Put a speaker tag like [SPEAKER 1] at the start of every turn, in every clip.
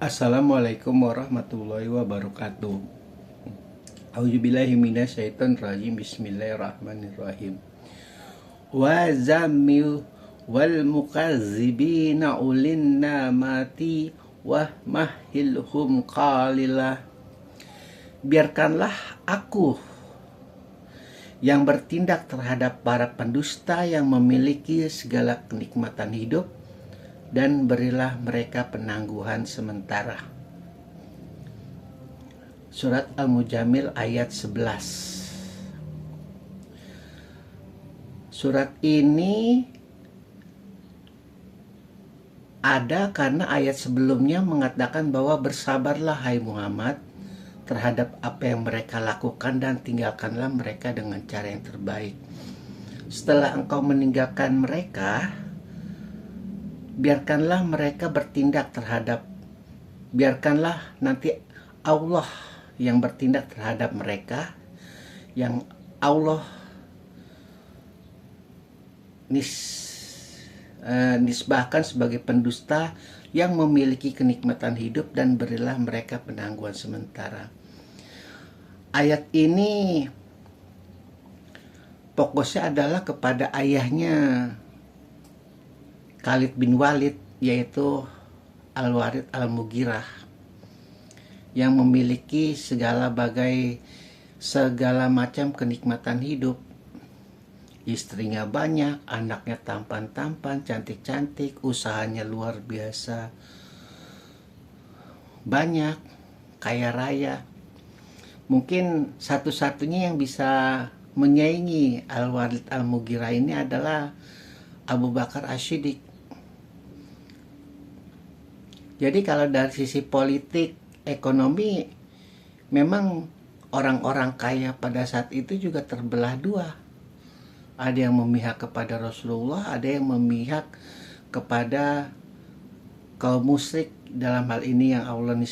[SPEAKER 1] Assalamualaikum warahmatullahi wabarakatuh. A'udzubillahi minasyaitonirrajim. Bismillahirrahmanirrahim. Wa zamil wal mukazzibina ulin namati wa mahilhum qalilah. Biarkanlah aku yang bertindak terhadap para pendusta yang memiliki segala kenikmatan hidup, dan berilah mereka penangguhan sementara. Surat Al-Mujamil ayat 11. Surat ini ada karena ayat sebelumnya mengatakan bahwa bersabarlah hai Muhammad terhadap apa yang mereka lakukan dan tinggalkanlah mereka dengan cara yang terbaik. Setelah engkau meninggalkan mereka, biarkanlah mereka bertindak biarkanlah nanti Allah yang bertindak terhadap mereka, yang Allah nisbahkan sebagai pendusta yang memiliki kenikmatan hidup, dan berilah mereka penangguhan sementara. Ayat ini fokusnya adalah kepada ayahnya Khalid bin Walid, yaitu Al-Walid Al-Mughirah, yang memiliki segala macam kenikmatan hidup. Istrinya banyak, anaknya tampan-tampan, cantik-cantik, usahanya luar biasa banyak, kaya raya. Mungkin satu-satunya yang bisa menyaingi Al-Walid Al-Mughirah ini adalah Abu Bakar As-Siddiq. Jadi kalau dari sisi politik, ekonomi, memang orang-orang kaya pada saat itu juga terbelah dua. Ada yang memihak kepada Rasulullah, ada yang memihak kepada kaum musyrik. Dalam hal ini yang Allah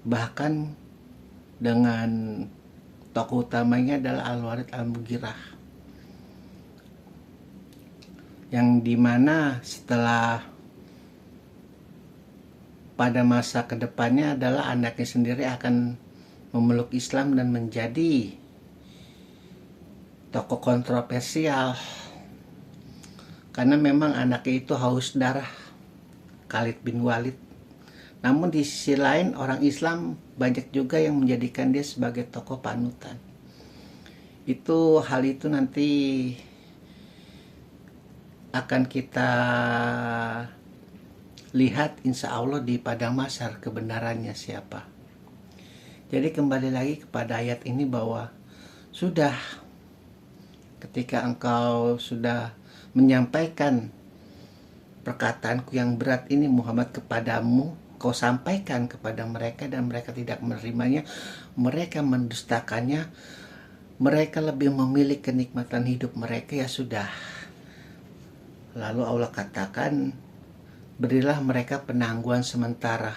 [SPEAKER 1] bahkan dengan tokoh utamanya adalah Al-Walid Al-Mughirah, yang dimana setelah pada masa kedepannya adalah anaknya sendiri akan memeluk Islam dan menjadi tokoh kontroversial, karena memang anaknya itu haus darah, Khalid bin Walid. Namun di sisi lain orang Islam banyak juga yang menjadikan dia sebagai tokoh panutan. Hal itu nanti akan kita lihat insya Allah di padang mahsyar kebenarannya siapa. Jadi kembali lagi kepada ayat ini bahwa sudah, ketika engkau sudah menyampaikan perkataanku yang berat ini Muhammad kepadamu, kau sampaikan kepada mereka dan mereka tidak menerimanya, mereka mendustakannya, mereka lebih memilih kenikmatan hidup mereka, ya sudah. Lalu Allah katakan, berilah mereka penangguhan sementara.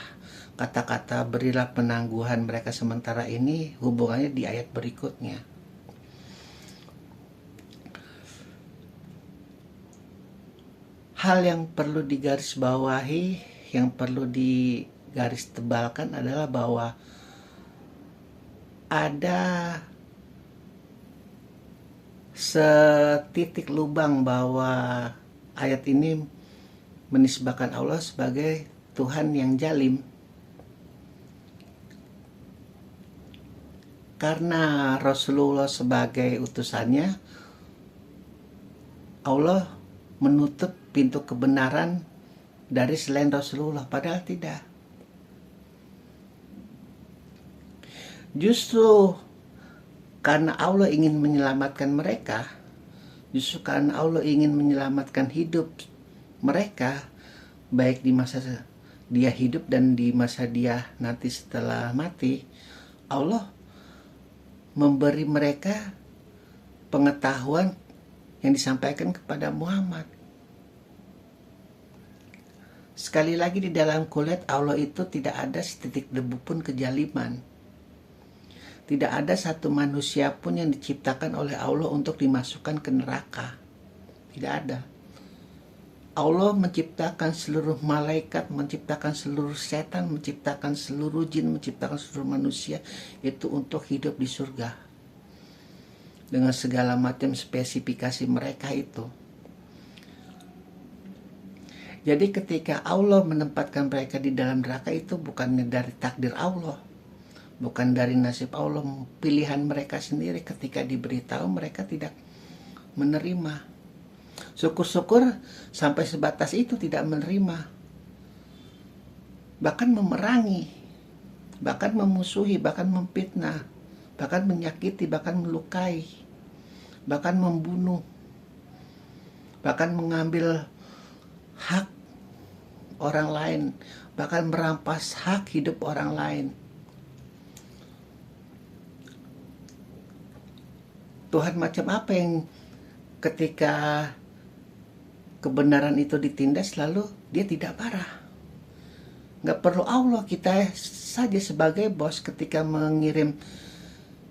[SPEAKER 1] Kata-kata berilah penangguhan mereka sementara ini hubungannya di ayat berikutnya. Hal yang perlu digarisbawahi, yang perlu digaris tebalkan adalah bahwa ada setitik lubang bahwa ayat ini menisbahkan Allah sebagai Tuhan yang jalim. Karena Rasulullah sebagai utusannya, Allah menutup pintu kebenaran dari selain Rasulullah, padahal tidak. Justru karena Allah ingin menyelamatkan mereka, justru karena Allah ingin menyelamatkan hidup mereka, baik di masa dia hidup dan di masa dia nanti setelah mati, Allah memberi mereka pengetahuan yang disampaikan kepada Muhammad. Sekali lagi, di dalam kulit Allah itu tidak ada setitik debu pun kejaliman. Tidak ada satu manusia pun yang diciptakan oleh Allah untuk dimasukkan ke neraka. Tidak ada. Allah menciptakan seluruh malaikat, menciptakan seluruh setan, menciptakan seluruh jin, menciptakan seluruh manusia itu untuk hidup di surga dengan segala macam spesifikasi mereka itu. Jadi ketika Allah menempatkan mereka di dalam neraka itu bukannya dari takdir Allah, bukan dari nasib Allah, pilihan mereka sendiri. Ketika diberitahu mereka tidak menerima. Syukur-syukur sampai sebatas itu tidak menerima, bahkan memerangi, bahkan memusuhi, bahkan memfitnah, bahkan menyakiti, bahkan melukai, bahkan membunuh, bahkan mengambil hak orang lain, bahkan merampas hak hidup orang lain. Tuhan macam apa yang ketika kebenaran itu ditindas lalu dia tidak marah? Nggak perlu Allah, kita saja sebagai bos ketika mengirim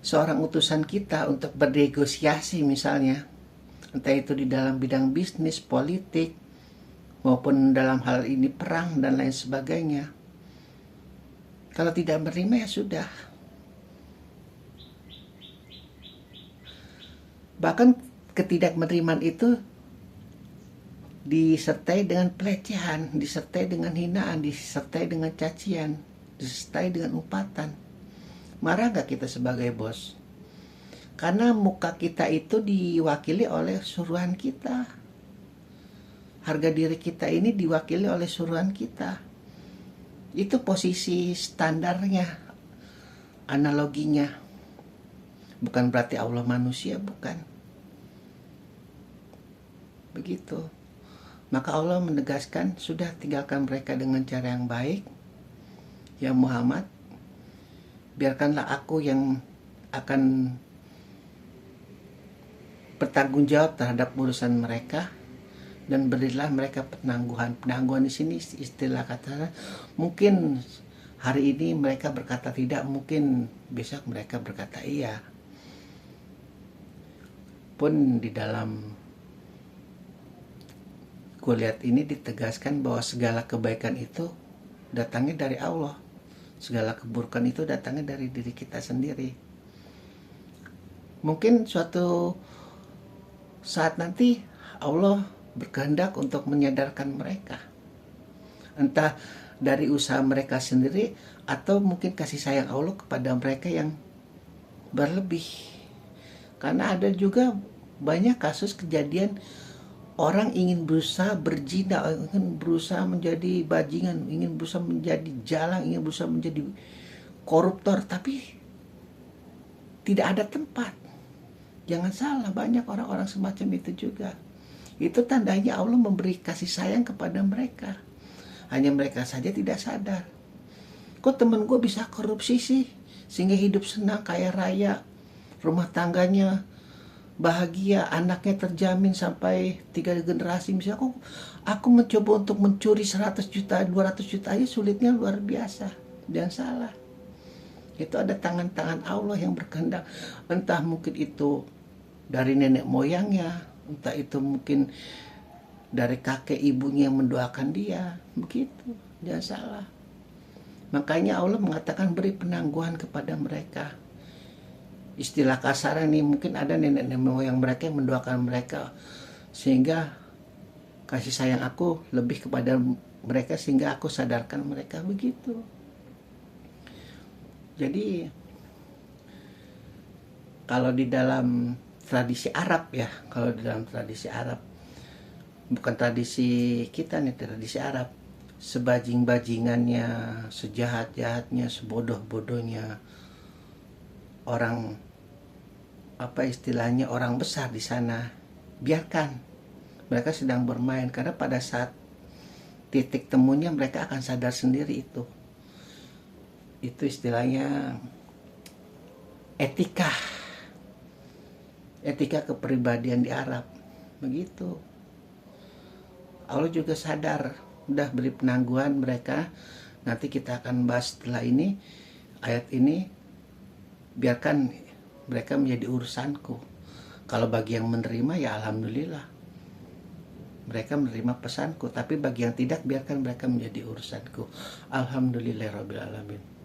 [SPEAKER 1] seorang utusan kita untuk bernegosiasi misalnya, entah itu di dalam bidang bisnis, politik, maupun dalam hal ini perang dan lain sebagainya. Kalau tidak menerima ya sudah. Bahkan ketidakmenerimaan itu disertai dengan pelecehan, disertai dengan hinaan, disertai dengan cacian, disertai dengan umpatan. Marah gak kita sebagai bos? Karena muka kita itu diwakili oleh suruhan kita. Harga diri kita ini diwakili oleh suruhan kita. Itu posisi standarnya, analoginya. Bukan berarti Allah manusia, bukan. Begitu. Maka Allah menegaskan, sudah tinggalkan mereka dengan cara yang baik. Ya Muhammad, biarkanlah aku yang akan bertanggung jawab terhadap urusan mereka, dan berilah mereka penangguhan. Penangguhan di sini istilah katanya, mungkin hari ini mereka berkata tidak, mungkin besok mereka berkata iya. Pun di dalam kulihat ini ditegaskan bahwa segala kebaikan itu datangnya dari Allah, segala keburukan itu datangnya dari diri kita sendiri. Mungkin suatu saat nanti Allah berkehendak untuk menyadarkan mereka, entah dari usaha mereka sendiri atau mungkin kasih sayang Allah kepada mereka yang berlebih. Karena ada juga banyak kasus kejadian orang ingin berusaha berzina, ingin berusaha menjadi bajingan, ingin berusaha menjadi jalang, ingin berusaha menjadi koruptor, tapi tidak ada tempat. Jangan salah, banyak orang-orang semacam itu juga. Itu tandanya Allah memberi kasih sayang kepada mereka. Hanya mereka saja tidak sadar. Kok temen gue bisa korupsi sih? Sehingga hidup senang, kaya raya, rumah tangganya bahagia, anaknya terjamin sampai 3 generasi. Misalnya aku mencoba untuk mencuri 100 juta, 200 juta aja sulitnya luar biasa. Jangan salah. Itu ada tangan-tangan Allah yang berkehendak. Entah mungkin itu dari nenek moyangnya, entah itu mungkin dari kakek ibunya yang mendoakan dia. Begitu, jangan salah. Makanya Allah mengatakan beri penangguhan kepada mereka. Istilah kasar ini mungkin ada nenek moyang mereka yang mendoakan mereka, sehingga kasih sayang aku lebih kepada mereka, sehingga aku sadarkan mereka. Begitu. Jadi kalau di dalam tradisi Arab ya, kalau di dalam tradisi Arab, bukan tradisi kita nih, tradisi Arab, sebajing-bajingannya, sejahat-jahatnya, sebodoh-bodohnya orang, apa istilahnya, orang besar di sana, biarkan mereka sedang bermain, karena pada saat titik temunya mereka akan sadar sendiri. Itu istilahnya etika kepribadian di Arab. Begitu. Allah juga sadar, udah beri penangguhan mereka. Nanti kita akan bahas setelah ini, ayat ini, biarkan mereka menjadi urusanku. Kalau bagi yang menerima ya alhamdulillah. mereka menerima pesanku, tapi bagi yang tidak biarkan mereka menjadi urusanku. Alhamdulillahirabbil alamin.